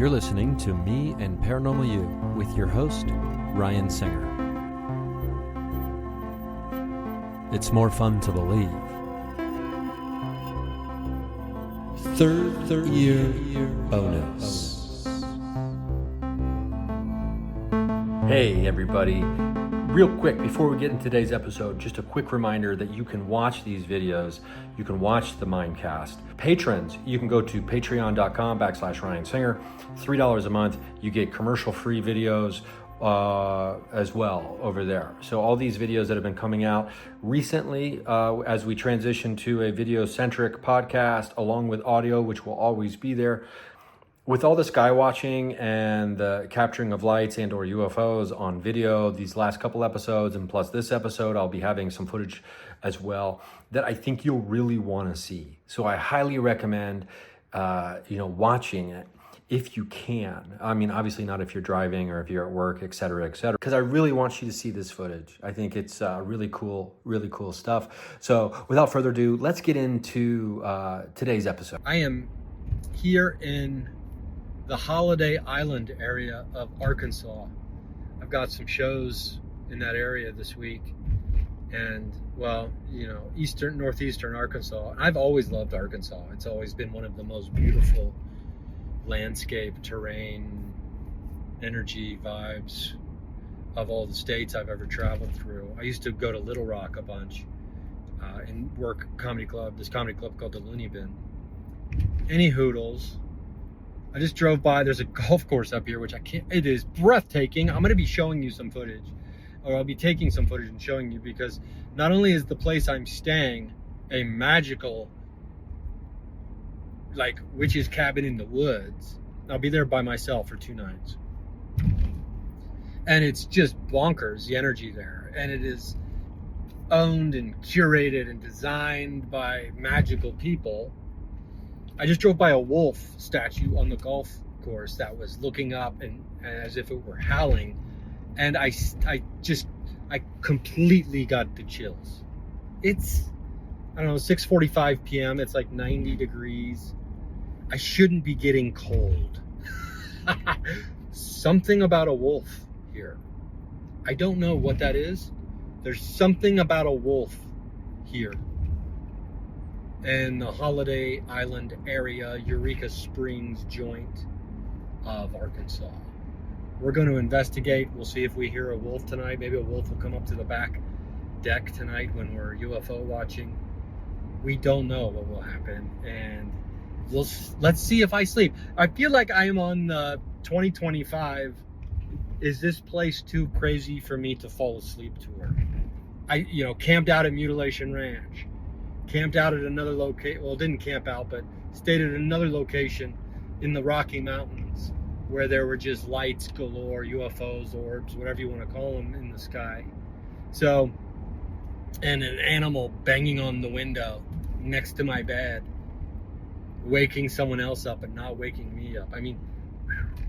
You're listening to Me and Paranormal You with your host, Ryan Singer. It's more fun to believe. Third year bonus. Hey everybody. Real quick, before we get into today's episode, just a quick reminder that you can watch these videos. You can watch the Mindcast. Patrons, you can go to patreon.com/Ryan Singer. $3 a month. You get commercial-free videos as well over there. So all these videos that have been coming out recently, as we transition to a video-centric podcast, along with audio, which will always be there. With all the skywatching and the capturing of lights and or UFOs on video, these last couple episodes, and plus this episode, I'll be having some footage as well that I think you'll really want to see. So I highly recommend, watching it if you can. I mean, obviously not if you're driving or if you're at work, et cetera, because I really want you to see this footage. I think it's really cool stuff. So without further ado, let's get into today's episode. I am here in the Holiday Island area of Arkansas. I've got some shows in that area this week, and northeastern Arkansas. I've always loved Arkansas. It's always been one of the most beautiful landscape, terrain, energy, vibes of all the states I've ever traveled through. I used to go to Little Rock a bunch and work this comedy club called the Looney Bin. Any hoodles. I just drove by. There's a golf course up here, which it is breathtaking. I'm going to be showing you some footage, or I'll be taking some footage and showing you, because not only is the place I'm staying a magical, like, witch's cabin in the woods. I'll be there by myself for 2 nights. And it's just bonkers, the energy there. And it is owned and curated and designed by magical people. I just drove by a wolf statue on the golf course that was looking up and as if it were howling, and I completely got the chills. It's 6:45 p.m. It's like 90 degrees. I shouldn't be getting cold. Something about a wolf here. I don't know what that is. There's something about a wolf here in the Holiday Island area, Eureka Springs joint of Arkansas. We're going to investigate. We'll see if we hear a wolf tonight. Maybe a wolf will come up to the back deck tonight when we're UFO watching. We don't know what will happen, and let's see if I sleep. I feel like I am on the 2025. Is this place too crazy for me to fall asleep to her? I camped out at Mutilation Ranch. Camped out at another location. Well, didn't camp out, but stayed at another location in the Rocky Mountains where there were just lights galore, UFOs, orbs, whatever you want to call them, in the sky. So, and an animal banging on the window next to my bed, waking someone else up and not waking me up. I mean,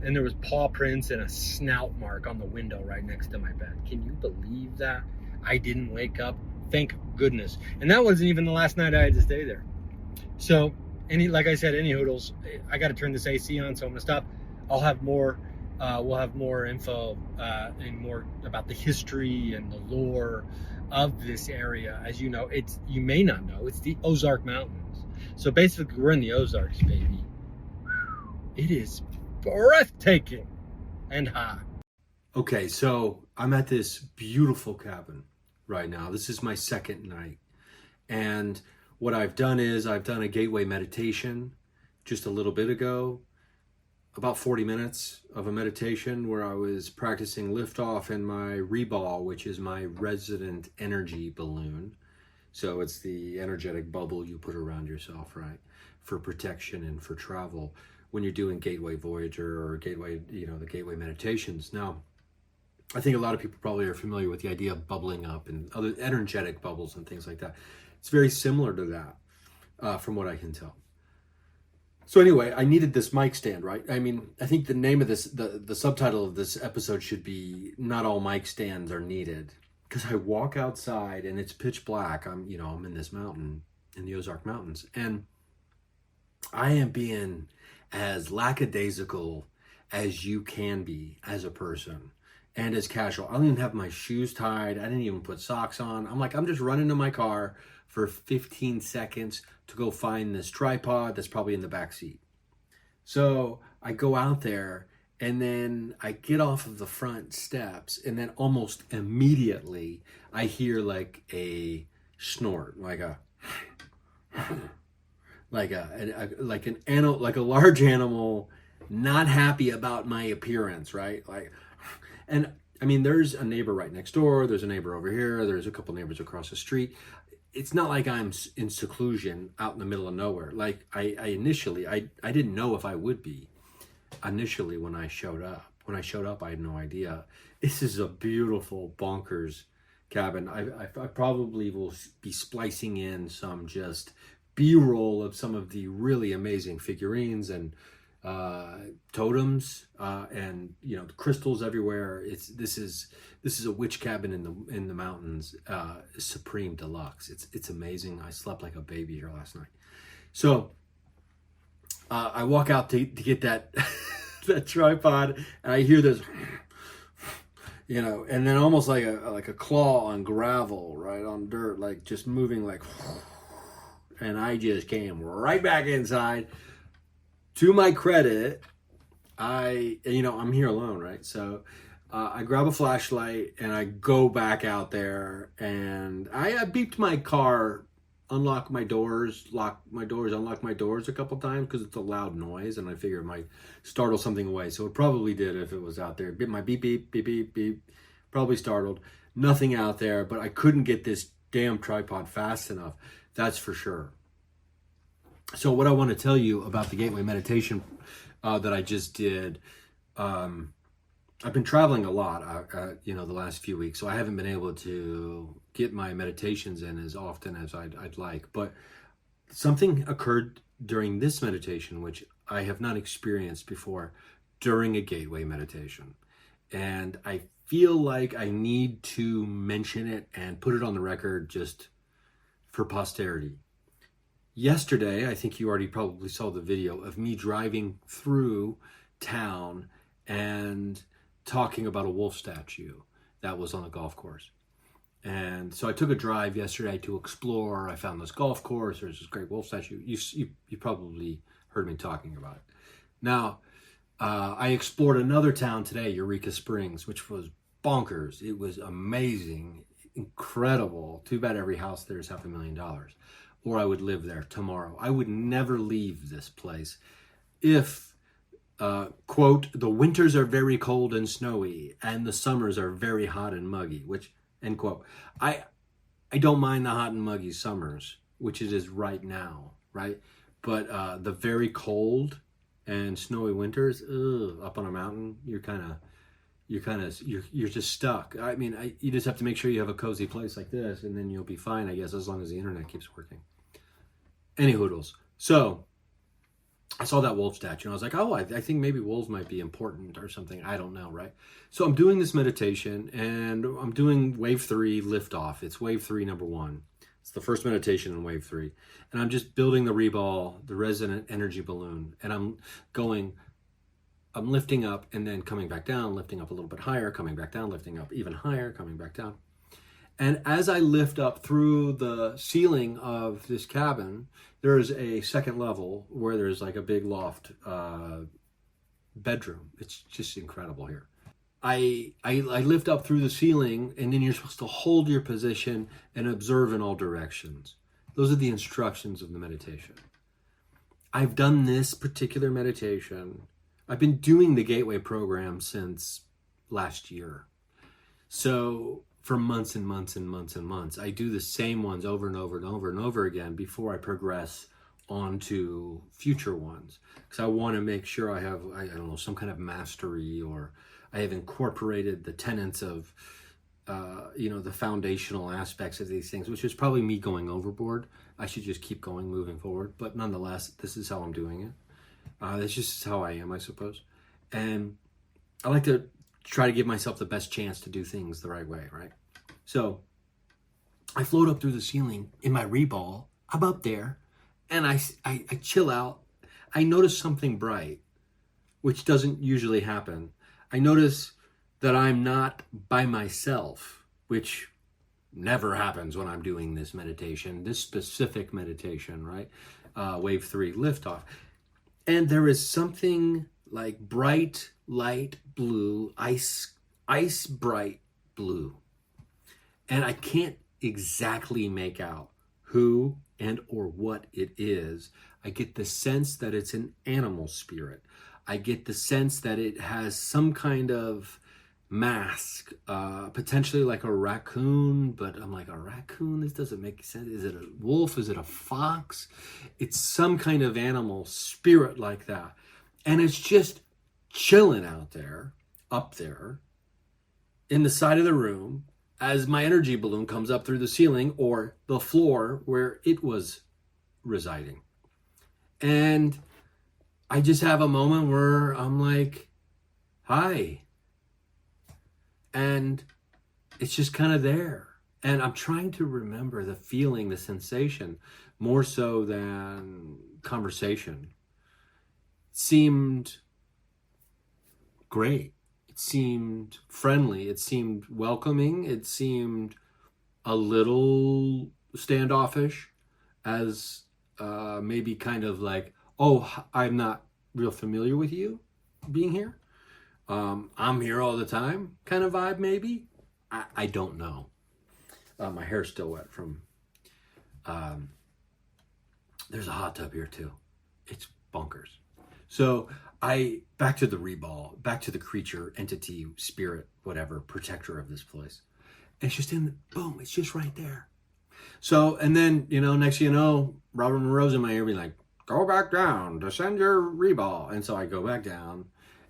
and there was paw prints and a snout mark on the window right next to my bed. Can you believe that? I didn't wake up. Thank goodness. And that wasn't even the last night I had to stay there. So, like I said, any hoodles, I got to turn this AC on, so I'm going to stop. I'll have more, we'll have more info and more about the history and the lore of this area. As you know, you may not know, it's the Ozark Mountains. So basically, we're in the Ozarks, baby. It is breathtaking and hot. Okay, so I'm at this beautiful cabin right now. This is my second night, and what I've done is I've done a gateway meditation just a little bit ago, about 40 minutes of a meditation where I was practicing liftoff in my reball, which is my resident energy balloon. So it's the energetic bubble you put around yourself, right, for protection and for travel when you're doing Gateway Voyager or Gateway, the Gateway meditations. Now, I think a lot of people probably are familiar with the idea of bubbling up and other energetic bubbles and things like that. It's very similar to that, from what I can tell. So anyway, I needed this mic stand, right? I mean, I think the name of this, the subtitle of this episode should be "Not All Mic Stands Are Needed." Because I walk outside and it's pitch black. I'm in this mountain, in the Ozark Mountains, and I am being as lackadaisical as you can be as a person and as casual. I don't even have my shoes tied. I didn't even put socks on. I'm just running to my car for 15 seconds to go find this tripod that's probably in the back seat. So I go out there, and then I get off of the front steps, and then almost immediately I hear like a snort, like a large animal not happy about my appearance, right? And I mean, there's a neighbor right next door, there's a neighbor over here, there's a couple neighbors across the street. It's not like I'm in seclusion out in the middle of nowhere. Like I initially didn't know if I would be initially when I showed up. When I showed up, I had no idea. This is a beautiful, bonkers cabin. I probably will be splicing in some just B-roll of some of the really amazing figurines and totems and crystals everywhere. This is a witch cabin in the mountains, supreme deluxe. It's amazing. I slept like a baby here last night. So I walk out to get that that tripod, and I hear this, and then almost like a claw on gravel, right on dirt, like just moving like, and I just came right back inside. To my credit, I'm here alone, right? So I grab a flashlight and I go back out there, and I beeped my car, unlock my doors a couple times because it's a loud noise, and I figure it might startle something away. So it probably did if it was out there. My beep, beep, beep, beep, beep, probably startled. Nothing out there, but I couldn't get this damn tripod fast enough. That's for sure. So what I want to tell you about the Gateway meditation that I just did, I've been traveling a lot, the last few weeks, so I haven't been able to get my meditations in as often as I'd like. But something occurred during this meditation, which I have not experienced before during a Gateway meditation. And I feel like I need to mention it and put it on the record just for posterity. Yesterday, I think you already probably saw the video of me driving through town and talking about a wolf statue that was on a golf course. And so I took a drive yesterday to explore. I found this golf course. There's this great wolf statue. You probably heard me talking about it. Now, I explored another town today, Eureka Springs, which was bonkers. It was amazing, incredible. Too bad every house there is $500,000. Or I would live there tomorrow. I would never leave this place if, quote, the winters are very cold and snowy and the summers are very hot and muggy, which, end quote. I don't mind the hot and muggy summers, which it is right now, right? But the very cold and snowy winters, up on a mountain, you're just stuck. I mean, you just have to make sure you have a cozy place like this, and then you'll be fine, I guess, as long as the internet keeps working. Any hoodles. So I saw that wolf statue, and I was like, oh, I think maybe wolves might be important or something. I don't know, right? So I'm doing this meditation, and I'm doing wave 3 liftoff. It's wave 3, number 1. It's the first meditation in wave 3. And I'm just building the reball, the resonant energy balloon, and I'm lifting up and then coming back down, lifting up a little bit higher, coming back down, lifting up even higher, coming back down. And as I lift up through the ceiling of this cabin, there's a second level where there's like a big loft bedroom. It's just incredible here. I lift up through the ceiling, and then you're supposed to hold your position and observe in all directions. Those are the instructions of the meditation. I've done this particular meditation. I've been doing the Gateway program since last year. So for months and months and months and months, I do the same ones over and over and over and over again before I progress on to future ones. Because I want to make sure I have, some kind of mastery, or I have incorporated the tenets of, the foundational aspects of these things, which is probably me going overboard. I should just keep going, moving forward. But nonetheless, this is how I'm doing it. That's just how I am, I suppose. And I like to try to give myself the best chance to do things the right way, right? So I float up through the ceiling in my reball. I'm up there, and I chill out. I notice something bright which doesn't usually happen. I notice that I'm not by myself, which never happens when I'm doing this meditation, this specific meditation, right? Wave 3, liftoff. And there is something like bright, light blue, ice bright blue. And I can't exactly make out who and or what it is. I get the sense that it's an animal spirit. I get the sense that it has some kind of mask, potentially like a raccoon, but I'm like, a raccoon? This doesn't make sense. Is it a wolf? Is it a fox? It's some kind of animal spirit like that. And it's just chilling out there, up there, in the side of the room, as my energy balloon comes up through the ceiling or the floor where it was residing. And I just have a moment where I'm like, hi. And it's just kind of there. And I'm trying to remember the feeling, the sensation, more so than conversation. It seemed great. It seemed friendly. It seemed welcoming. It seemed a little standoffish, as maybe kind of like, oh, I'm not real familiar with you being here. I'm here all the time kind of vibe, maybe. I don't know. My hair's still wet from, there's a hot tub here too. It's bonkers. So back to the reball, back to the creature, entity, spirit, whatever, protector of this place. And it's just boom, it's just right there. So, and then, next thing you know, Robert Monroe's in my ear being like, go back down, descend your reball. And so I go back down.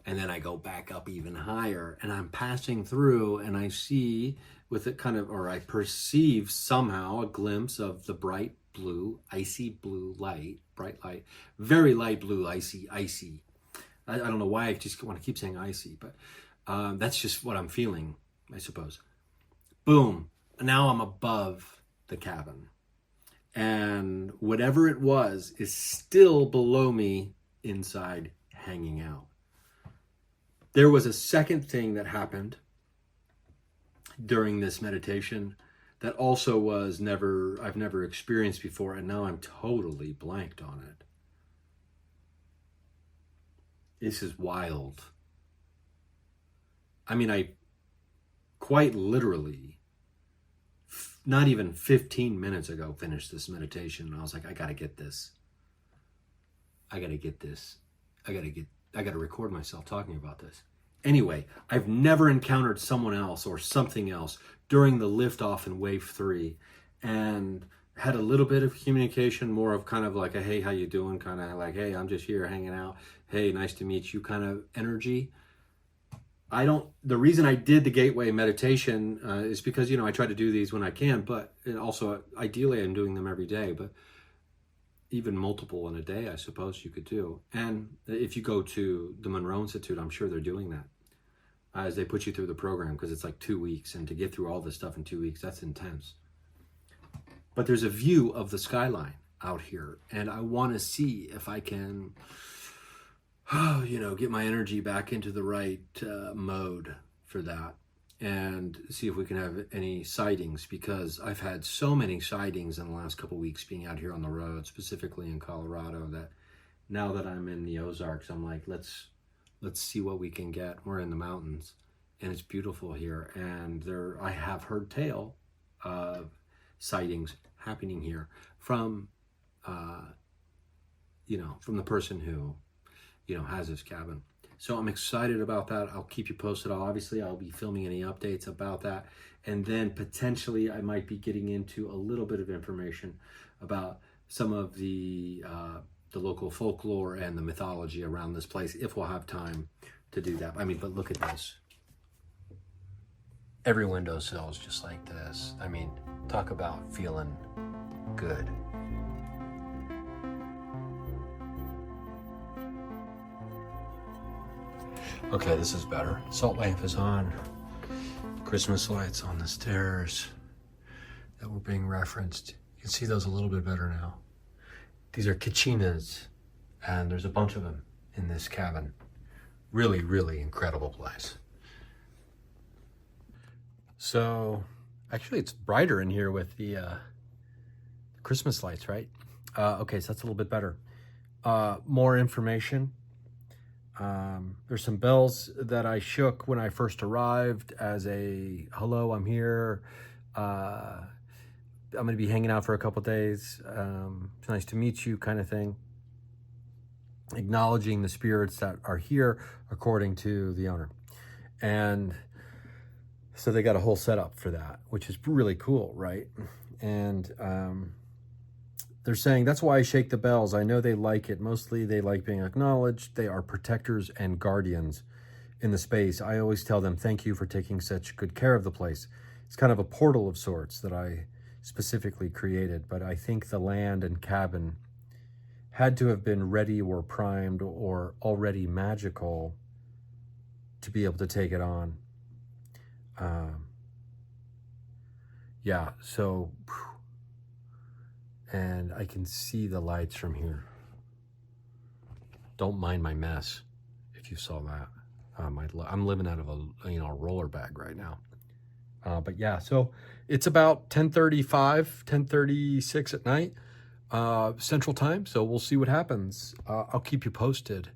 And then I go back up even higher, and I'm passing through, and I see with it kind of, or I perceive somehow a glimpse of the bright blue, icy blue light, bright light, very light blue, icy. I don't know why I just want to keep saying icy, but that's just what I'm feeling, I suppose. Boom. Now I'm above the cabin. And whatever it was is still below me inside, hanging out. There was a second thing that happened during this meditation that also was I've never experienced before, and now I'm totally blanked on it. This is wild. I mean, I quite literally, not even 15 minutes ago, finished this meditation, and I was like, I gotta get this. I gotta record myself talking about this. Anyway, I've never encountered someone else or something else during the liftoff in wave 3, and had a little bit of communication, more of kind of like a, hey, how you doing? Kind of like, hey, I'm just here hanging out. Hey, nice to meet you kind of energy. The reason I did the Gateway meditation is because, I try to do these when I can, but also ideally I'm doing them every day, but even multiple in a day, I suppose you could do. And if you go to the Monroe Institute, I'm sure they're doing that as they put you through the program, because it's like 2 weeks, and to get through all this stuff in 2 weeks, that's intense. But there's a view of the skyline out here, and I want to see if I can, get my energy back into the right mode for that, and see if we can have any sightings, because I've had so many sightings in the last couple of weeks being out here on the road, specifically in Colorado, that now that I'm in the Ozarks, I'm like, let's see what we can get. We're in the mountains, and it's beautiful here, and I have heard tale of sightings happening here from from the person who has this cabin. So I'm excited about that. I'll keep you posted. I'll be filming any updates about that. And then potentially I might be getting into a little bit of information about some of the local folklore and the mythology around this place, if we'll have time to do that. I mean, but look at this. Every windowsill is just like this. I mean, talk about feeling good. Okay, this is better. Salt lamp is on. Christmas lights on the stairs that were being referenced. You can see those a little bit better now. These are kachinas, and there's a bunch of them in this cabin. Really, really incredible place. So, actually, it's brighter in here with the Christmas lights, right? Okay, so that's a little bit better. More information. There's some bells that I shook when I first arrived as a hello, I'm here. I'm going to be hanging out for a couple days. It's nice to meet you, kind of thing. Acknowledging the spirits that are here according to the owner. And so they got a whole setup for that, which is really cool, right? And they're saying, that's why I shake the bells. I know they like it. Mostly they like being acknowledged. They are protectors and guardians in the space. I always tell them, thank you for taking such good care of the place. It's kind of a portal of sorts that I specifically created, but I think the land and cabin had to have been ready or primed or already magical to be able to take it on. Yeah, so, and I can see the lights from here. Don't mind my mess, if you saw that. I'm living out of a roller bag right now. But yeah, so it's about 10:35, 10:36 at night, Central Time. So we'll see what happens. I'll keep you posted.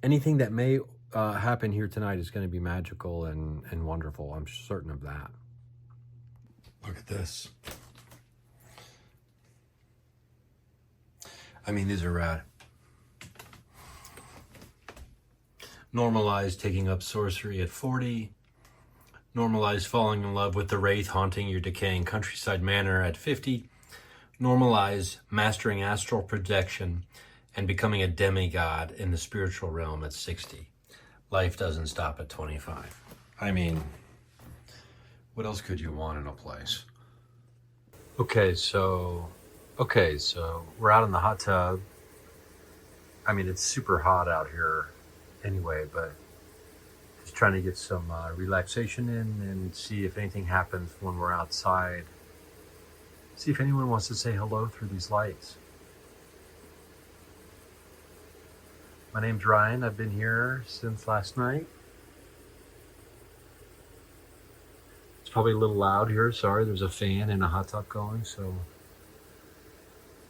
Anything that may happen here tonight is going to be magical and wonderful. I'm certain of that. Look at this. I mean, these are rad. Normalize taking up sorcery at 40. Normalize falling in love with the wraith haunting your decaying countryside manor at 50. Normalize mastering astral projection and becoming a demigod in the spiritual realm at 60. Life doesn't stop at 25. I mean, what else could you want in a place? Okay, so we're out in the hot tub. I mean, it's super hot out here anyway, but just trying to get some relaxation in and see if anything happens when we're outside. See if anyone wants to say hello through these lights. My name's Ryan. I've been here since last night. It's probably a little loud here. Sorry, there's a fan and a hot tub going, so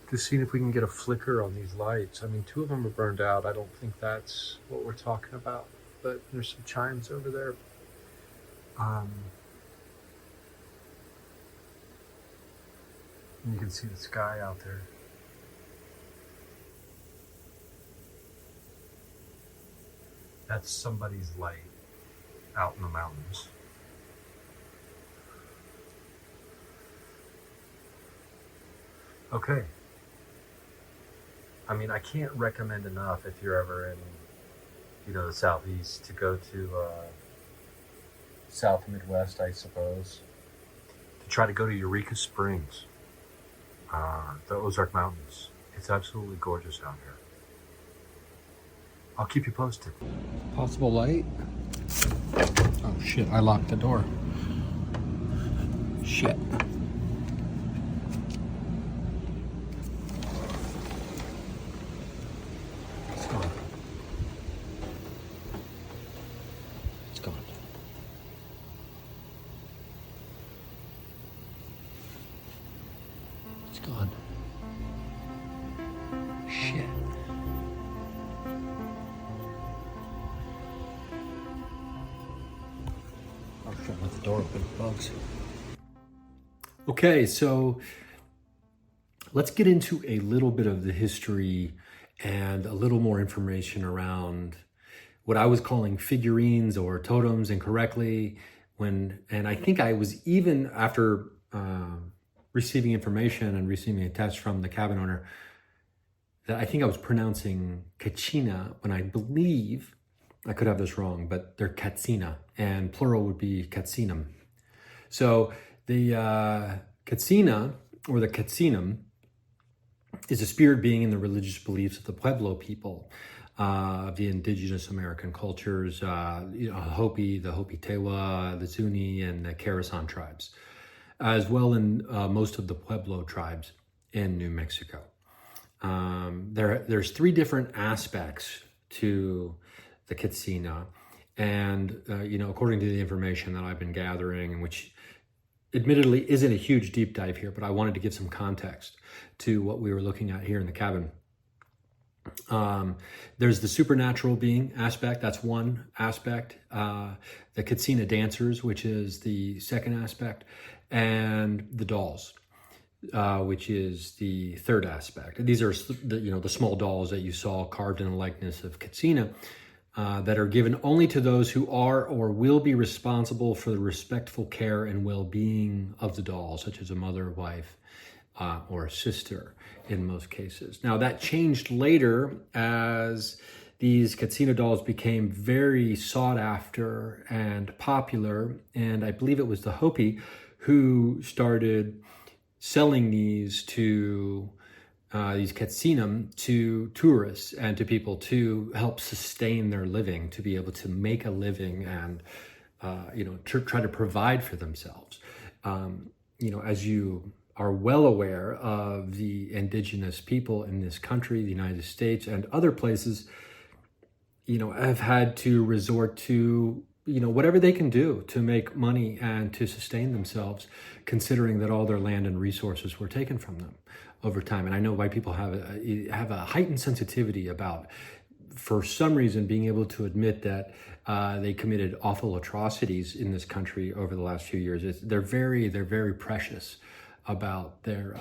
just seeing if we can get a flicker on these lights. I mean, 2 of them are burned out. I don't think that's what we're talking about, but there's some chimes over there. And you can see the sky out there. That's somebody's light out in the mountains. Okay. I mean, I can't recommend enough if you're ever in, the Southeast to go to South Midwest, I suppose, to try to go to Eureka Springs, the Ozark Mountains. It's absolutely gorgeous out here. I'll keep you posted. Possible light? Oh shit, I locked the door. Shit. It's gone. It's gone. It's gone. Shit. Let the door open, bugs. Okay, so let's get into a little bit of the history and a little more information around what I was calling figurines or totems incorrectly. And I think I was, even after receiving information and receiving a text from the cabin owner, that I think I was pronouncing kachina when I believe, I could have this wrong, but they're kachina, and plural would be katsinum. So the kachina, or the katsinum, is a spirit being in the religious beliefs of the Pueblo people, of the indigenous American cultures, Hopi, the Hopi Tewa, the Zuni, and the Carasan tribes, as well in most of the Pueblo tribes in New Mexico. There's 3 different aspects to the kachina. And, according to the information that I've been gathering, and which admittedly isn't a huge deep dive here, but I wanted to give some context to what we were looking at here in the cabin. There's the supernatural being aspect. That's one aspect. The kachina dancers, which is the second aspect, and the dolls, which is the third aspect. These are the small dolls that you saw carved in the likeness of kachina, that are given only to those who are or will be responsible for the respectful care and well-being of the doll, such as a mother, wife, or a sister in most cases. Now that changed later as these kachina dolls became very sought after and popular, and I believe it was the Hopi who started selling these to these kachinam to tourists and to people to help sustain their living, to be able to make a living and try to provide for themselves. As you are well aware of, the indigenous people in this country, the United States and other places, have had to resort to whatever they can do to make money and to sustain themselves, considering that all their land and resources were taken from them over time. And I know why people have a heightened sensitivity about, for some reason, being able to admit that they committed awful atrocities in this country over the last few years. They're very precious about their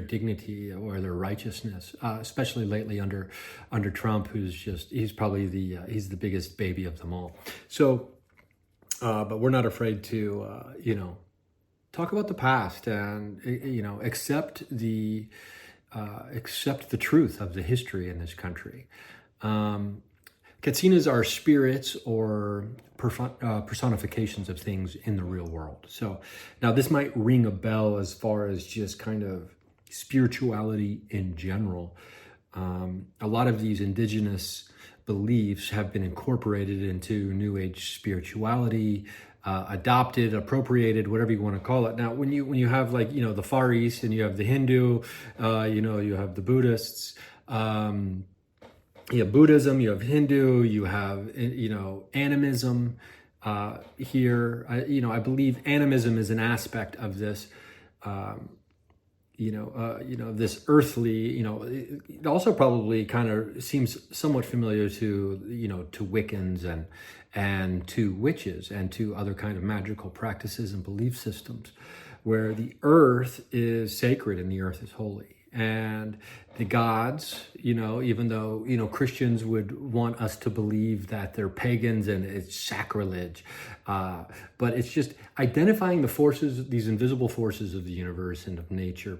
dignity or their righteousness, especially lately under Trump, he's probably the biggest baby of them all. So, but we're not afraid to talk about the past and accept the truth of the history in this country. Kachinas are spirits or personifications of things in the real world. So now this might ring a bell as far as just kind of spirituality in general. A lot of these indigenous beliefs have been incorporated into New Age spirituality, adopted, appropriated, whatever you want to call it. Now, when you have the Far East and you have the Hindu, you have the Buddhists, you have Buddhism, you have Hindu, you have, animism here. I believe animism is an aspect of this, this earthly, it also probably kind of seems somewhat familiar to Wiccans and to witches and to other kind of magical practices and belief systems, where the earth is sacred and the earth is holy. And the gods, even though, Christians would want us to believe that they're pagans and it's sacrilege, but it's just identifying the forces, these invisible forces of the universe and of nature,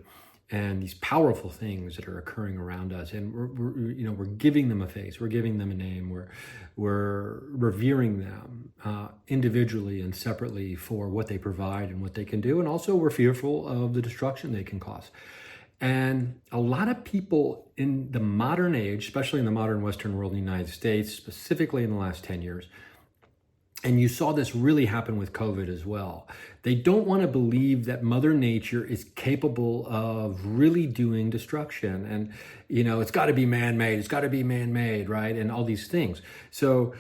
and these powerful things that are occurring around us. And we're giving them a face, we're giving them a name, we're revering them individually and separately for what they provide and what they can do. And also we're fearful of the destruction they can cause. And a lot of people in the modern age, especially in the modern Western world in the United States, specifically in the last 10 years, and you saw this really happen with COVID as well, they don't want to believe that Mother Nature is capable of really doing destruction. And, it's got to be man-made, right? And all these things. So,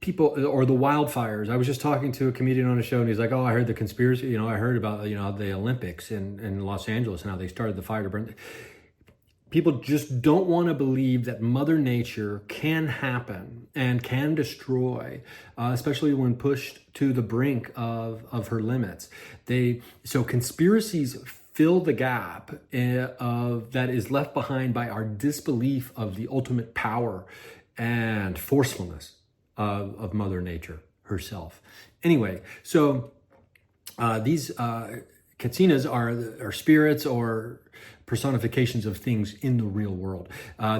people, or the wildfires. I was just talking to a comedian on a show, and he's like, "Oh, I heard the conspiracy. I heard about the Olympics in Los Angeles and how they started the fire to burn." People just don't want to believe that Mother Nature can happen and can destroy, especially when pushed to the brink of her limits. So conspiracies fill the gap that is left behind by our disbelief of the ultimate power and forcefulness of Mother Nature herself. Anyway, so these kachinas are spirits or personifications of things in the real world.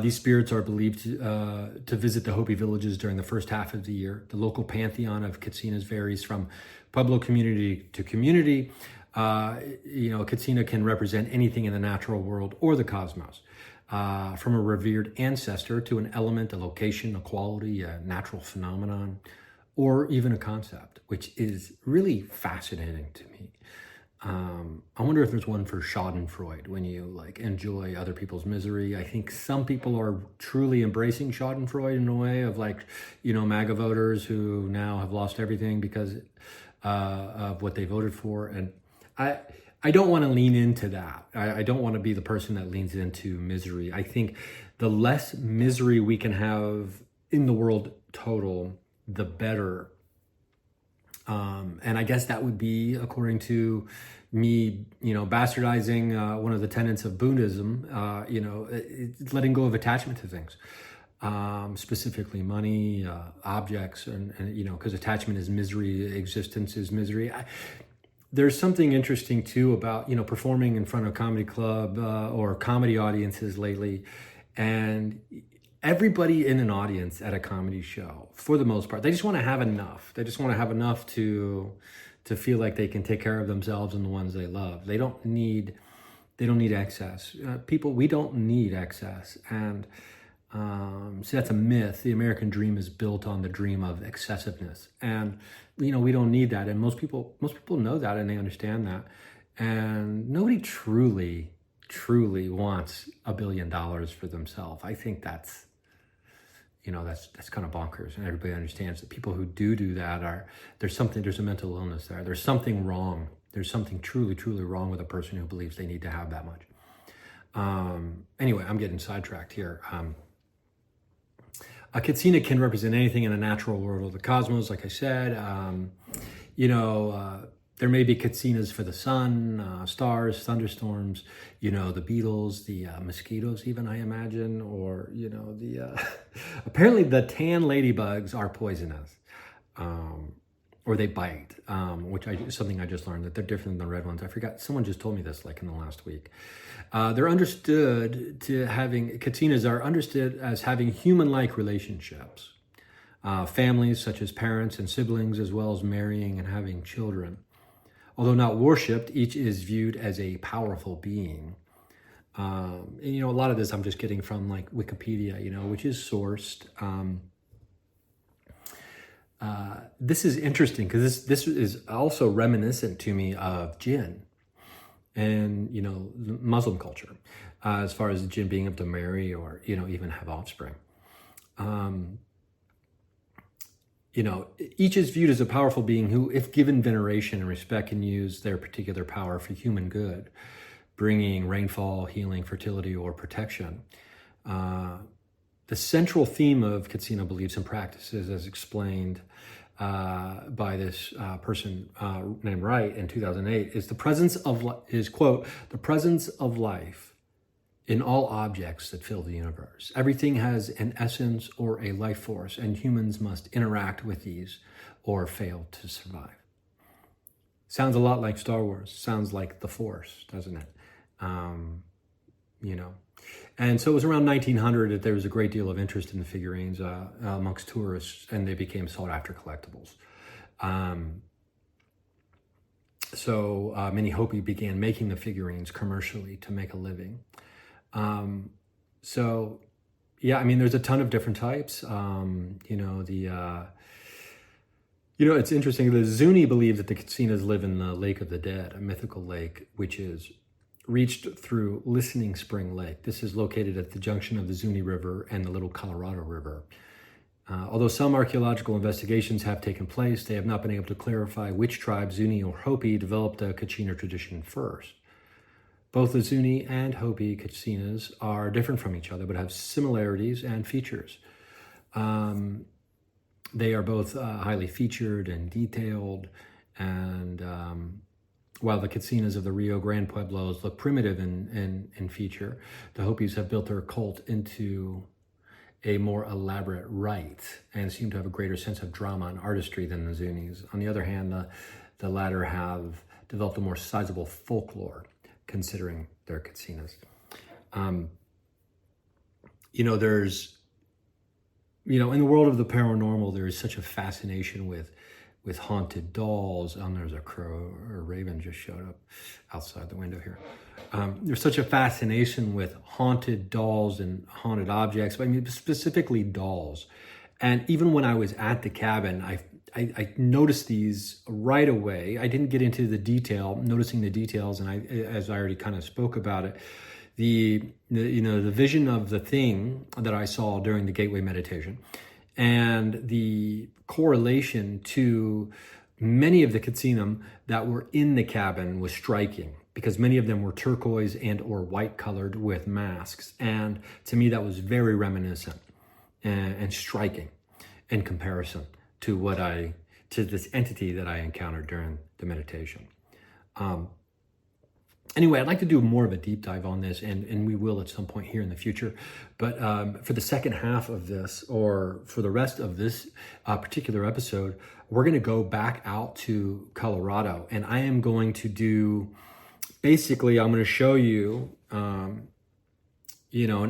These spirits are believed to visit the Hopi villages during the first half of the year. The local pantheon of kachinas varies from Pueblo community to community. A kachina can represent anything in the natural world or the cosmos. From a revered ancestor to an element, a location, a quality, a natural phenomenon, or even a concept, which is really fascinating to me. I wonder if there's one for Schadenfreude, when you like enjoy other people's misery. I think some people are truly embracing Schadenfreude in a way of like, MAGA voters who now have lost everything because of what they voted for. And I don't want to lean into that. I don't want to be the person that leans into misery. I think the less misery we can have in the world total, the better. And I guess that would be, according to me, bastardizing one of the tenets of Buddhism, it's letting go of attachment to things, specifically money, objects, and because attachment is misery, existence is misery. There's something interesting too about, performing in front of a comedy club or comedy audiences lately, and everybody in an audience at a comedy show, for the most part, they just want to have enough. They just want to have enough to feel like they can take care of themselves and the ones they love. They don't need excess. People, we don't need excess. And see, that's a myth. The American dream is built on the dream of excessiveness. And, we don't need that. And most people know that, and they understand that. And nobody truly wants $1 billion for themselves. I think that's kind of bonkers, and everybody understands that people who do that there's a mental illness there. There's something wrong. There's something truly wrong with a person who believes they need to have that much. Anyway, I'm getting sidetracked here. A kachina can represent anything in the natural world of the cosmos, like I said. There may be kachinas for the sun, stars, thunderstorms, the beetles, the mosquitoes even, I imagine, or, apparently the tan ladybugs are poisonous, or they bite, which is something I just learned, that they're different than the red ones. I forgot, someone just told me this like in the last week. Kachinas are understood as having human-like relationships, families such as parents and siblings, as well as marrying and having children. Although not worshipped, each is viewed as a powerful being. And, a lot of this I'm just getting from like Wikipedia, which is sourced. This is interesting because this is also reminiscent to me of jinn and, Muslim culture, as far as the jinn being able to marry or, even have offspring. Each is viewed as a powerful being who, if given veneration and respect, can use their particular power for human good, bringing rainfall, healing, fertility, or protection. The central theme of Kachina beliefs and practices, as explained by this person named Wright in 2008, is quote, the presence of life in all objects that fill the universe. Everything has an essence or a life force, and humans must interact with these or fail to survive. Sounds a lot like Star Wars. Sounds like the Force, doesn't it? And so it was around 1900 that there was a great deal of interest in the figurines amongst tourists, and they became sought after collectibles. So many Hopi began making the figurines commercially to make a living. There's a ton of different types. It's interesting. The Zuni believe that the Kachinas live in the Lake of the Dead, a mythical lake, which is reached through Listening Spring Lake. This is located at the junction of the Zuni River and the Little Colorado River. Although some archaeological investigations have taken place, they have not been able to clarify which tribe, Zuni or Hopi, developed the Kachina tradition first. Both the Zuni and Hopi Kachinas are different from each other, but have similarities and features. They are both highly featured and detailed, and while the Kachinas of the Rio Grande Pueblos look primitive in feature, the Hopis have built their cult into a more elaborate rite and seem to have a greater sense of drama and artistry than the Zunis. On the other hand, the latter have developed a more sizable folklore, considering their Kachinas. There's, in the world of the paranormal, there is such a fascination with haunted dolls. There's a crow or a raven just showed up outside the window here. There's such a fascination with haunted dolls and haunted objects, but specifically dolls. And even when I was at the cabin, I noticed these right away. I didn't get into noticing the details, and as I already kind of spoke about it, the vision of the thing that I saw during the Gateway meditation, and the correlation to many of the kachina that were in the cabin was striking, because many of them were turquoise and or white colored with masks, and to me that was very reminiscent and striking in comparison to this entity that I encountered during the meditation. Anyway, I'd like to do more of a deep dive on this, and we will at some point here in the future. But for the second half of this, or for the rest of this particular episode, we're going to go back out to Colorado, and I am going to do, basically, I'm going to show you, an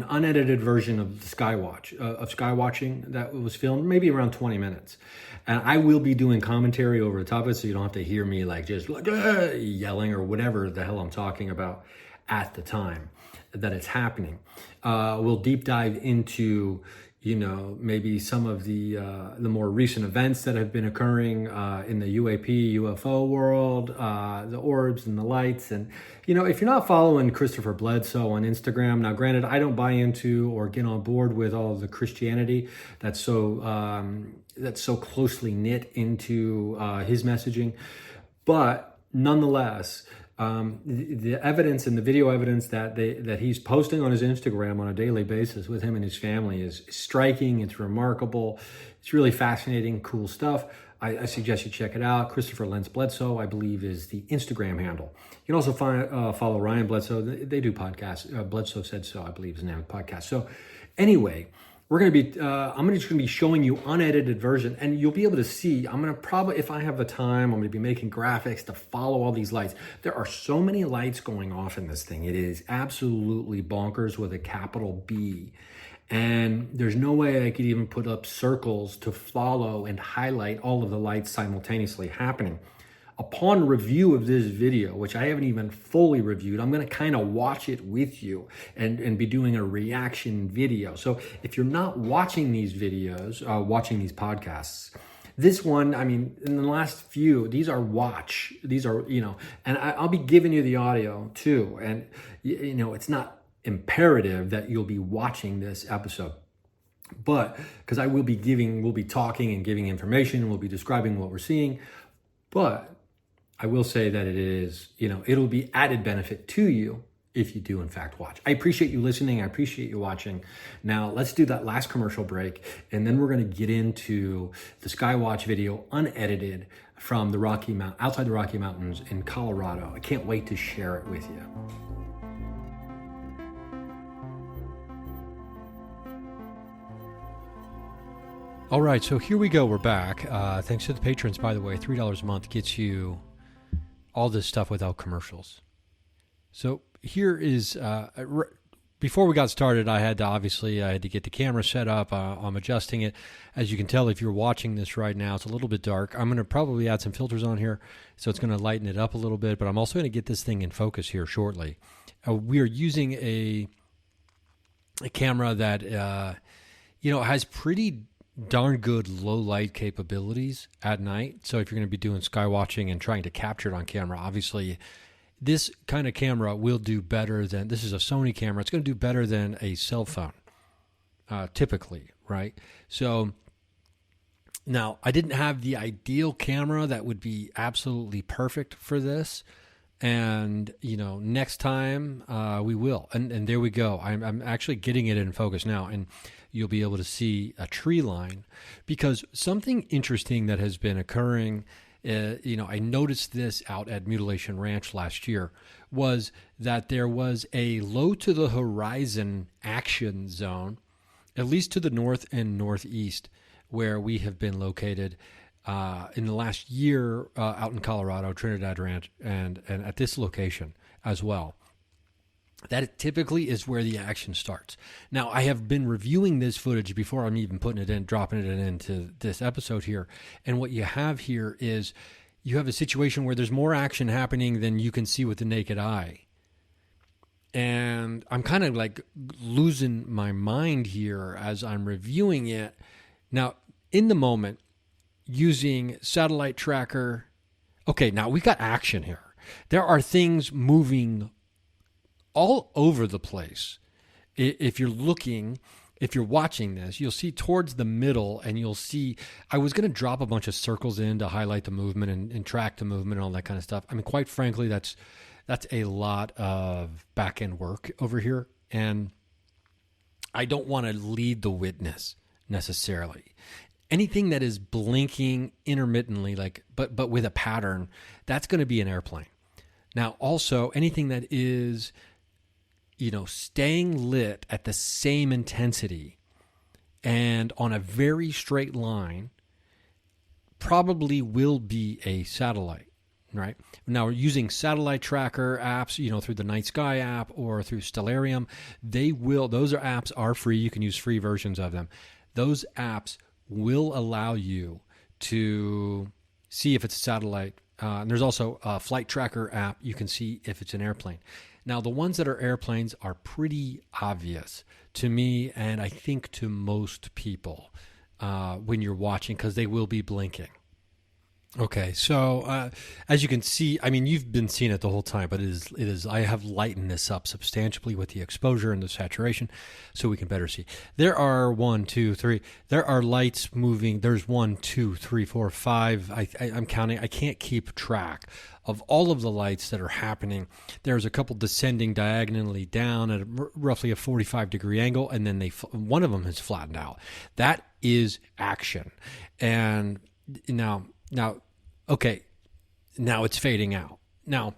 unedited version of the skywatching that was filmed, maybe around 20 minutes. And I will be doing commentary over the top of it, so you don't have to hear me yelling or whatever the hell I'm talking about at the time that it's happening. We'll deep dive into, maybe some of the more recent events that have been occurring in the UFO world, the orbs and the lights. And, if you're not following Christopher Bledsoe on Instagram, now granted, I don't buy into or get on board with all of the Christianity that's so closely knit into his messaging. But nonetheless, the evidence and the video evidence that he's posting on his Instagram on a daily basis with him and his family is striking. It's remarkable. It's really fascinating, cool stuff. I suggest you check it out. Christopher Lentz Bledsoe, I believe, is the Instagram handle. You can also follow Ryan Bledsoe. They do podcasts. Bledsoe Said So, I believe, is the name of the podcast. So anyway, I'm just going to be showing you unedited version, and you'll be able to see. I'm going to probably, if I have the time, I'm going to be making graphics to follow all these lights. There are so many lights going off in this thing. It is absolutely bonkers with a capital B. And there's no way I could even put up circles to follow and highlight all of the lights simultaneously happening. Upon review of this video, which I haven't even fully reviewed, I'm going to kind of watch it with you and be doing a reaction video. So if you're not watching these videos, watching these podcasts, this one, in the last few, these are, and I'll be giving you the audio too. And, it's not imperative that you'll be watching this episode, but because we'll be talking and giving information, we'll be describing what we're seeing, but I will say that it is, it'll be added benefit to you if you do in fact watch. I appreciate you listening. I appreciate you watching. Now let's do that last commercial break, and then we're going to get into the Skywatch video unedited from outside the Rocky Mountains in Colorado. I can't wait to share it with you. All right, so here we go. We're back. Thanks to the patrons, by the way. $3 a month gets you all this stuff without commercials. So here is, before we got started, I had to get the camera set up. I'm adjusting it. As you can tell, if you're watching this right now, it's a little bit dark. I'm going to probably add some filters on here, so it's going to lighten it up a little bit, but I'm also going to get this thing in focus here shortly. We are using a camera that, has pretty darn good low light capabilities at night. So if you're going to be doing sky watching and trying to capture it on camera, obviously this kind of camera will do better than, this is a Sony camera. It's going to do better than a cell phone, typically, right? So now I didn't have the ideal camera that would be absolutely perfect for this. And, next time we will. And there we go. I'm actually getting it in focus now. And you'll be able to see a tree line, because something interesting that has been occurring, I noticed this out at Mutilation Ranch last year, was that there was a low to the horizon action zone, at least to the north and northeast, where we have been located in the last year out in Colorado, Trinidad Ranch, and at this location as well. That typically is where the action starts. Now, I have been reviewing this footage before I'm even dropping it into this episode here. And what you have here is you have a situation where there's more action happening than you can see with the naked eye. And I'm kind of like losing my mind here as I'm reviewing it. Now, in the moment, using satellite tracker. Okay, now we got action here. There are things moving all over the place. If you're watching this, you'll see towards the middle, and you'll see, I was going to drop a bunch of circles in to highlight the movement and track the movement and all that kind of stuff. I mean, quite frankly, that's a lot of back-end work over here, and I don't want to lead the witness necessarily. Anything that is blinking intermittently, but with a pattern, that's going to be an airplane. Now, also, anything that is, staying lit at the same intensity and on a very straight line probably will be a satellite, right? Now, we're using satellite tracker apps, through the Night Sky app or through Stellarium. Those apps are free. You can use free versions of them. Those apps will allow you to see if it's a satellite. And there's also a flight tracker app. You can see if it's an airplane. Now, the ones that are airplanes are pretty obvious to me, and I think to most people when you're watching, because they will be blinking. Okay, so as you can see, I mean, you've been seeing it the whole time, but it is. I have lightened this up substantially with the exposure and the saturation, so we can better see. There are 1, 2, 3. There are lights moving. There's 1, 2, 3, 4, 5. I'm counting. I can't keep track of all of the lights that are happening. There's a couple descending diagonally down at roughly a 45-degree angle, and then one of them has flattened out. That is action, and now, okay, now it's fading out. Now,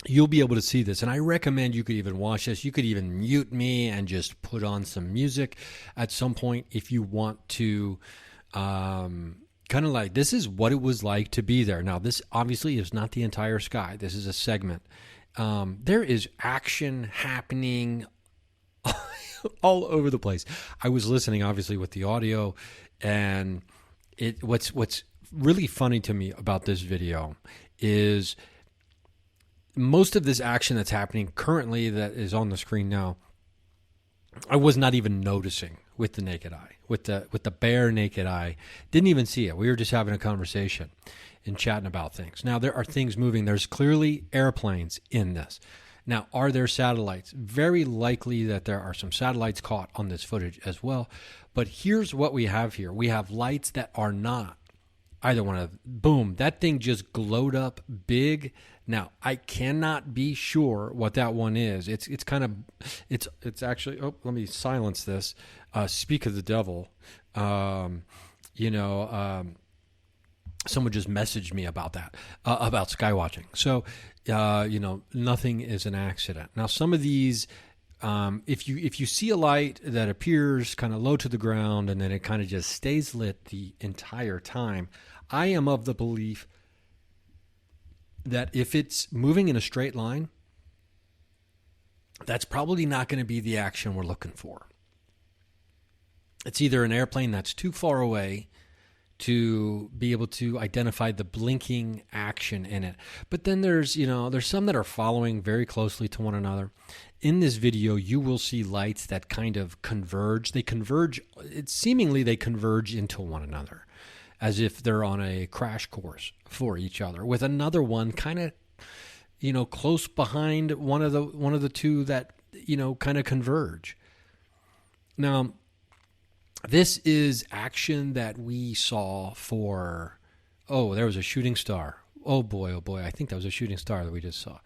you'll be able to see this, and I recommend you could even watch this. You could even mute me and just put on some music at some point if you want to kind of like, this is what it was like to be there. Now, this obviously is not the entire sky. This is a segment. There is action happening all over the place. I was listening, obviously, with the audio, and what's really funny to me about this video is most of this action that's happening currently that is on the screen now, I was not even noticing with the naked eye, with the bare naked eye. Didn't even see it. We were just having a conversation and chatting about things. Now, there are things moving. There's clearly airplanes in this. Now, are there satellites? Very likely that there are some satellites caught on this footage as well. But here's what we have here. We have lights that are not either one of them. Boom, that thing just glowed up big. Now, I cannot be sure what that one is. It's actually, let me silence this. Speak of the devil. Someone just messaged me about that, about skywatching. So, nothing is an accident. Now, some of these, if you see a light that appears kind of low to the ground and then it kind of just stays lit the entire time, I am of the belief that if it's moving in a straight line, that's probably not going to be the action we're looking for. It's either an airplane that's too far away to be able to identify the blinking action in it. But then there's some that are following very closely to one another. In this video, you will see lights that kind of converge. They converge into one another, as if they're on a crash course for each other, with another one kind of, close behind one of the two that, kind of converge. Now, this is action that we saw for, there was a shooting star. Oh boy, I think that was a shooting star that we just saw.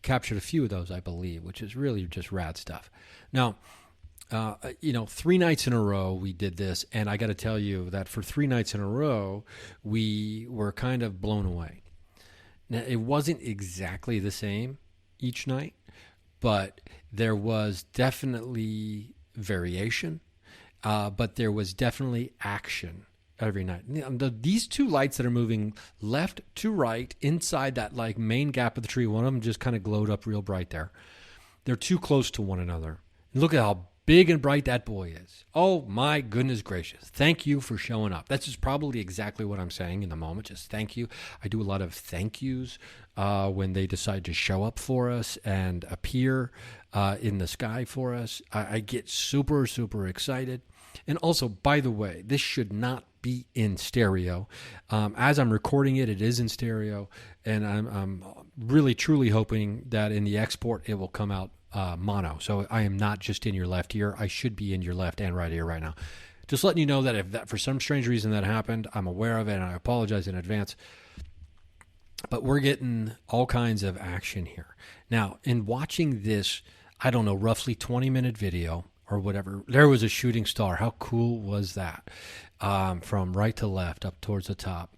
Captured a few of those, I believe, which is really just rad stuff. Now, 3 nights in a row we did this, and I got to tell you that for 3 nights in a row, we were kind of blown away. Now, it wasn't exactly the same each night, but there was definitely variation, but there was definitely action every night. These two lights that are moving left to right inside that main gap of the tree, one of them just kind of glowed up real bright there. They're too close to one another. Look at how big and bright that boy is. Oh my goodness gracious. Thank you for showing up. That's just probably exactly what I'm saying in the moment. Just thank you. I do a lot of thank yous when they decide to show up for us and appear in the sky for us. I get super, super excited. And also, by the way, this should not be in stereo. As I'm recording it, it is in stereo, and I'm really truly hoping that in the export it will come out mono. So I am not just in your left ear. I should be in your left and right ear right now. Just letting you know that if that for some strange reason that happened, I'm aware of it and I apologize in advance. But we're getting all kinds of action here. Now, in watching this, I don't know, roughly 20-minute video or whatever, there was a shooting star. How cool was that? From right to left, up towards the top.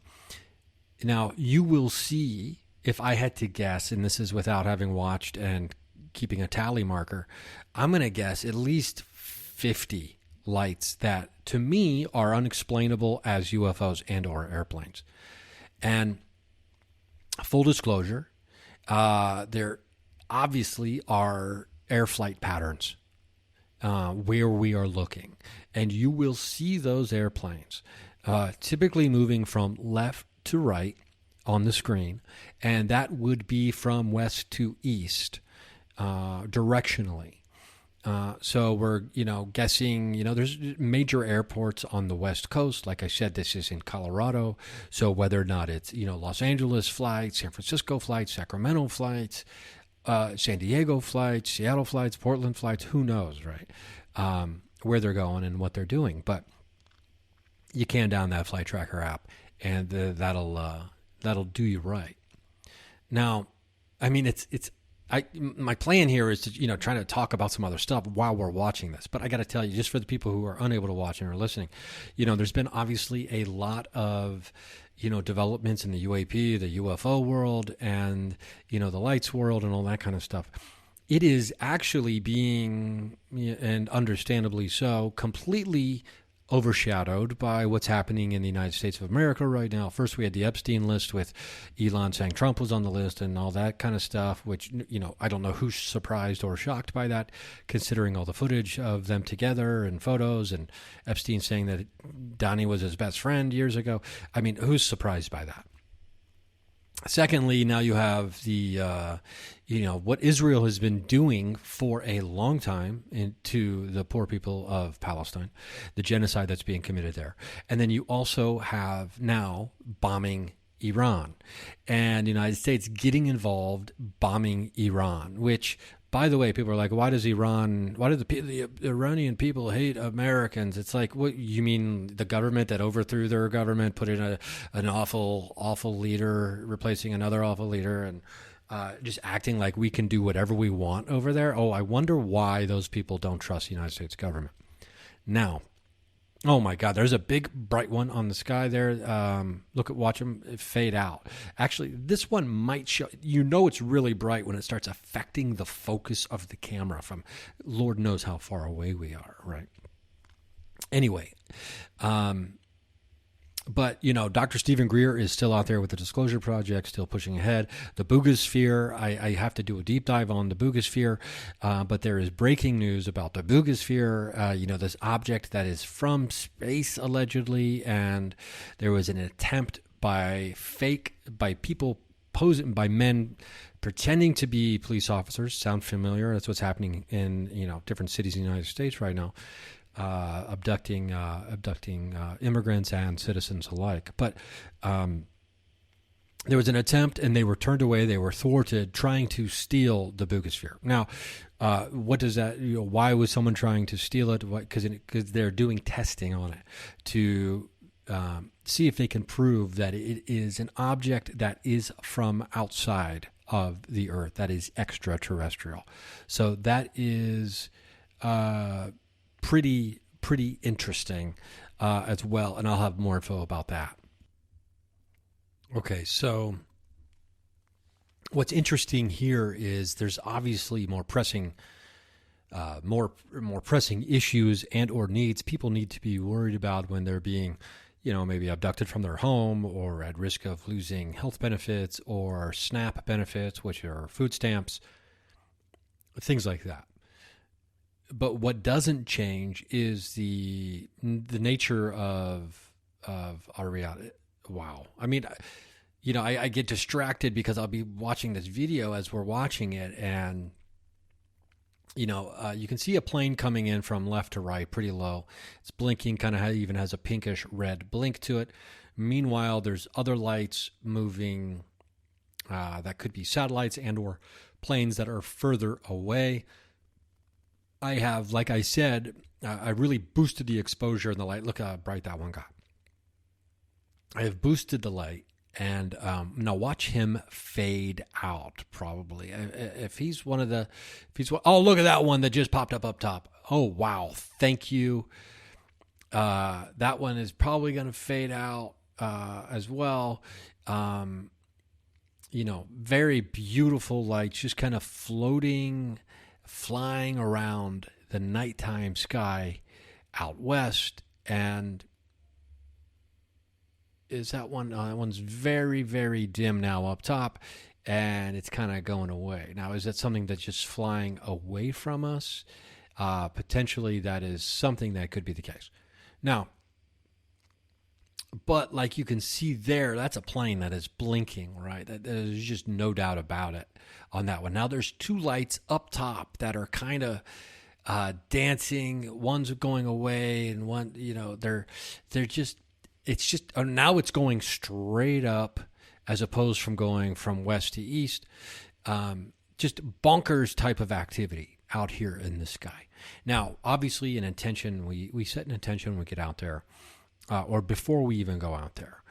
Now, you will see, if I had to guess, and this is without having watched and keeping a tally marker, I'm going to guess at least 50 lights that, to me, are unexplainable as UFOs and or airplanes. And full disclosure, there obviously are air flight patterns where we are looking. And you will see those airplanes typically moving from left to right on the screen, and that would be from west to east directionally. So we're, guessing, there's major airports on the West Coast. Like I said, this is in Colorado. So whether or not it's, Los Angeles flights, San Francisco flights, Sacramento flights, San Diego flights, Seattle flights, Portland flights, who knows, right? Where they're going and what they're doing. But you can down that flight tracker app, and that'll do you right. Now, I mean, my plan here is to, trying to talk about some other stuff while we're watching this. But I got to tell you, just for the people who are unable to watch and are listening, there's been obviously a lot of, developments in the UAP, the UFO world, and, the lights world and all that kind of stuff. It is actually being, and understandably so, completely overshadowed by what's happening in the United States of America right now. First, we had the Epstein list with Elon saying Trump was on the list and all that kind of stuff, which, I don't know who's surprised or shocked by that, considering all the footage of them together and photos, and Epstein saying that Donnie was his best friend years ago. I mean, who's surprised by that? Secondly, now you have the, what Israel has been doing for a long time to the poor people of Palestine, the genocide that's being committed there. And then you also have now bombing Iran, and the United States getting involved bombing Iran, which, by the way, people are like, why do the Iranian people hate Americans? It's like, what, you mean the government that overthrew their government, put in an awful leader, replacing another awful leader, and just acting like we can do whatever we want over there? Oh, I wonder why those people don't trust the United States government. Now, oh my God, there's a big bright one on the sky there. Watch them fade out. Actually, this one might show, it's really bright when it starts affecting the focus of the camera from Lord knows how far away we are, right? Anyway, but, Dr. Stephen Greer is still out there with the Disclosure Project, still pushing ahead. The Boogosphere, I have to do a deep dive on the Boogosphere, but there is breaking news about the Boogosphere, this object that is from space, allegedly, and there was an attempt by people posing, by men pretending to be police officers. Sound familiar? That's what's happening in, different cities in the United States right now. Abducting immigrants and citizens alike. But there was an attempt, and they were turned away. They were thwarted, trying to steal the Boogosphere. Now, what does that? Why was someone trying to steal it? Because they're doing testing on it to see if they can prove that it is an object that is from outside of the Earth, that is extraterrestrial. So that is pretty interesting as well, and I'll have more info about that. Okay, so what's interesting here is there's obviously more pressing issues and or needs people need to be worried about when they're being, maybe abducted from their home or at risk of losing health benefits or SNAP benefits, which are food stamps, things like that. But what doesn't change is the nature of our reality. Wow. I mean, I get distracted because I'll be watching this video as we're watching it, and you can see a plane coming in from left to right, pretty low. It's blinking, kind of even has a pinkish red blink to it. Meanwhile, there's other lights moving that could be satellites and or planes that are further away. I have, like I said, I really boosted the exposure in the light. Look how bright that one got. I have boosted the light. And now watch him fade out. Probably, if he's one of the, oh, look at that one that just popped up top. Oh wow, thank you. That one is probably going to fade out as well. Very beautiful lights, just kind of flying around the nighttime sky out west. And is that one? That one's very, very dim now up top, and it's kind of going away. Now, is that something that's just flying away from us? Potentially, that is something that could be the case. Now, but like you can see there, that's a plane that is blinking, right? There's just no doubt about it on that one. Now, there's two lights up top that are kind of dancing. One's going away, and one, they're just. It's just now it's going straight up as opposed from going from west to east. Just bonkers type of activity out here in the sky. Now, obviously, an intention, we set an intention when we get out there, or before we even go out there,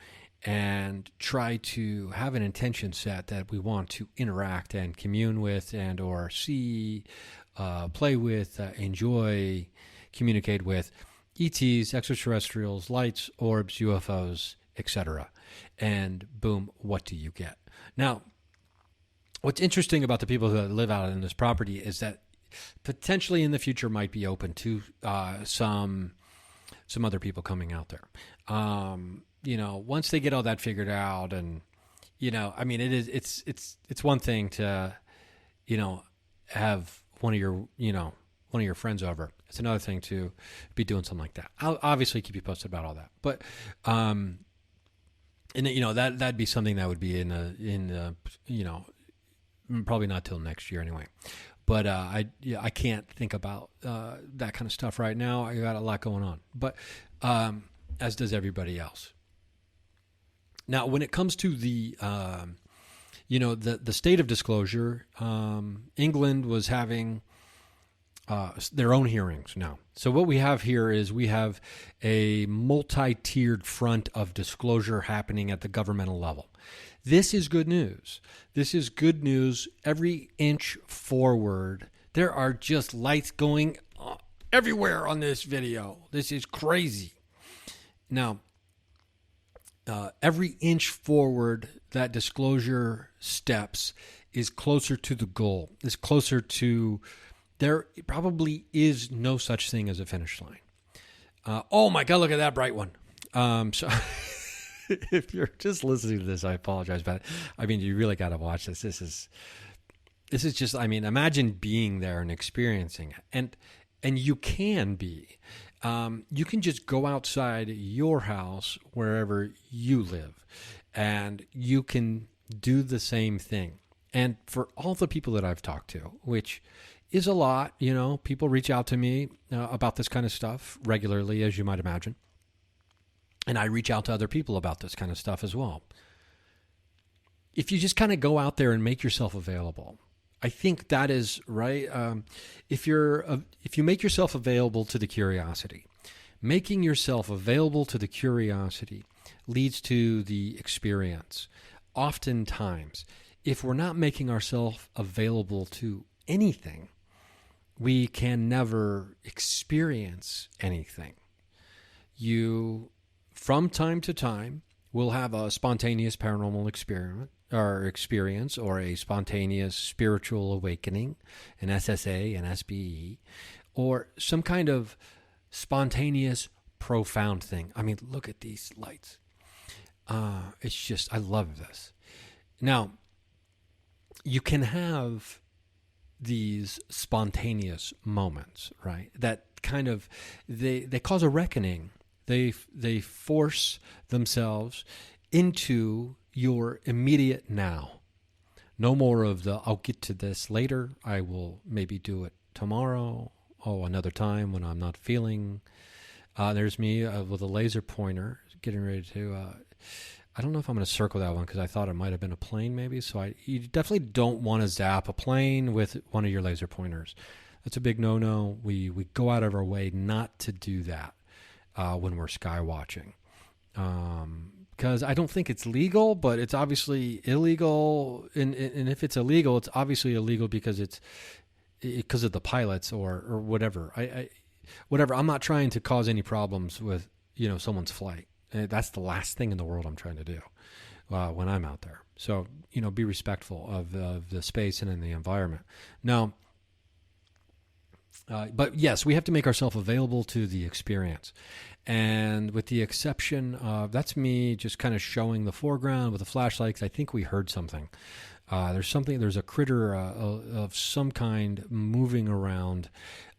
and try to have an intention set that we want to interact and commune with and or see, play with, enjoy, communicate with. ETs, extraterrestrials, lights, orbs, UFOs, etc. And boom, what do you get? Now, what's interesting about the people who live out in this property is that potentially in the future might be open to some other people coming out there. Once they get all that figured out, and it's one thing to have one of your friends over. It's another thing to be doing something like that. I'll obviously keep you posted about all that, but that'd be something that would be in probably not till next year anyway. But I can't think about that kind of stuff right now. I got a lot going on, but as does everybody else. Now, when it comes to the state of disclosure, England was having their own hearings now. So what we have here is we have a multi-tiered front of disclosure happening at the governmental level. This is good news. This is good news every inch forward. There are just lights going everywhere on this video. This is crazy. Now, every inch forward that disclosure steps is closer to the goal, is closer to... There probably is no such thing as a finish line. Oh my God, look at that bright one. So if you're just listening to this, I apologize, but I mean, you really got to watch this. This is just, imagine being there and experiencing it. And you can be. You can just go outside your house, wherever you live, and you can do the same thing. And for all the people that I've talked to, which is a lot, people reach out to me about this kind of stuff regularly, as you might imagine. And I reach out to other people about this kind of stuff as well. If you just kind of go out there and make yourself available, I think that is right. If you make yourself available to the curiosity, making yourself available to the curiosity leads to the experience. Oftentimes, if we're not making ourselves available to anything, we can never experience anything. You, from time to time, will have a spontaneous paranormal experience or a spontaneous spiritual awakening, an SSA, an SBE, or some kind of spontaneous profound thing. I mean, look at these lights. It's just, I love this. Now, you can have these spontaneous moments, right? That kind of, they cause a reckoning. They force themselves into your immediate now. No more of the, I'll get to this later. I will maybe do it tomorrow. Oh, another time when I'm not feeling. There's me with a laser pointer getting ready to... I don't know if I'm going to circle that one because I thought it might have been a plane maybe. So you definitely don't want to zap a plane with one of your laser pointers. That's a big no-no. We go out of our way not to do that when we're sky watching. Because I don't think it's legal, but it's obviously illegal. And if it's illegal, it's obviously illegal because because of the pilots or whatever. Whatever. I'm not trying to cause any problems with someone's flight. That's the last thing in the world I'm trying to do when I'm out there. So be respectful of the space and in the environment. Now, but yes, we have to make ourselves available to the experience. And with the exception of, that's me just kind of showing the foreground with a flashlight, 'cause I think we heard something. There's a critter of some kind moving around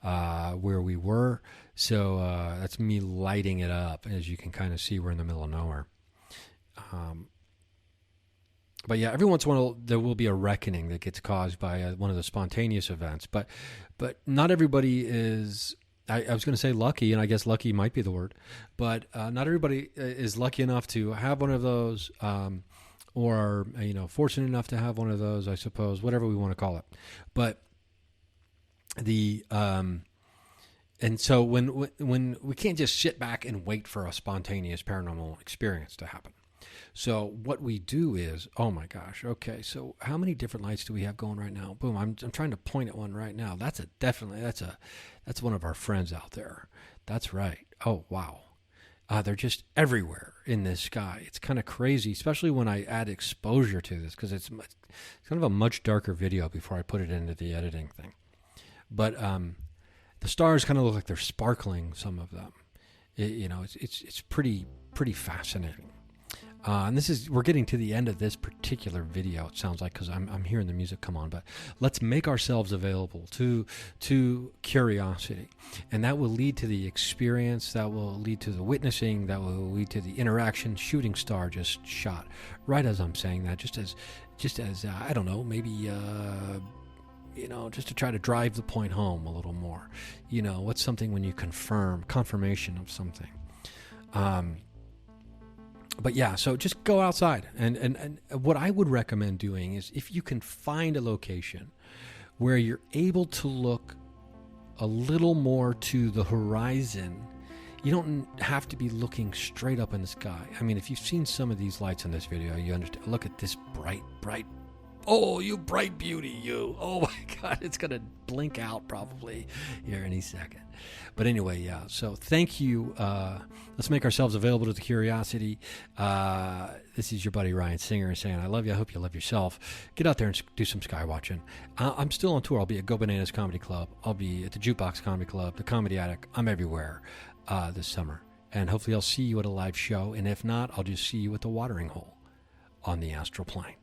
where we were. So that's me lighting it up. As you can kind of see, we're in the middle of nowhere. But yeah, every once in a while there will be a reckoning that gets caused by one of the spontaneous events. But not everybody is... I was going to say lucky, and I guess lucky might be the word. But not everybody is lucky enough to have one of those, or fortunate enough to have one of those, I suppose, whatever we want to call it. But and so when we can't just sit back and wait for a spontaneous paranormal experience to happen. So what we do is, oh my gosh, okay, so how many different lights do we have going right now? Boom, I'm trying to point at one right now. That's one of our friends out there. That's right. Oh wow, they're just everywhere in this sky. It's kind of crazy, especially when I add exposure to this, because it's kind of a much darker video before I put it into the editing thing. But the stars kind of look like they're sparkling. Some of them, it's pretty fascinating. And we're getting to the end of this particular video, it sounds like, because I'm hearing the music come on. But let's make ourselves available to curiosity. And that will lead to the experience, that will lead to the witnessing, that will lead to the interaction. Shooting star just shot. Right as I'm saying that, just as I don't know, maybe... just to try to drive the point home a little more. What's something when you confirmation of something. But yeah, so just go outside. And what I would recommend doing is, if you can find a location where you're able to look a little more to the horizon, you don't have to be looking straight up in the sky. I mean, if you've seen some of these lights in this video, you understand. Look at this bright. Oh, you bright beauty, you. Oh my God, it's going to blink out probably here any second. But anyway, yeah, so thank you. Let's make ourselves available to the curiosity. This is your buddy Ryan Singer saying, I love you. I hope you love yourself. Get out there and do some sky watching. I'm still on tour. I'll be at Go Bananas Comedy Club. I'll be at the Jukebox Comedy Club, the Comedy Attic. I'm everywhere this summer. And hopefully I'll see you at a live show. And if not, I'll just see you at the watering hole on the astral plane.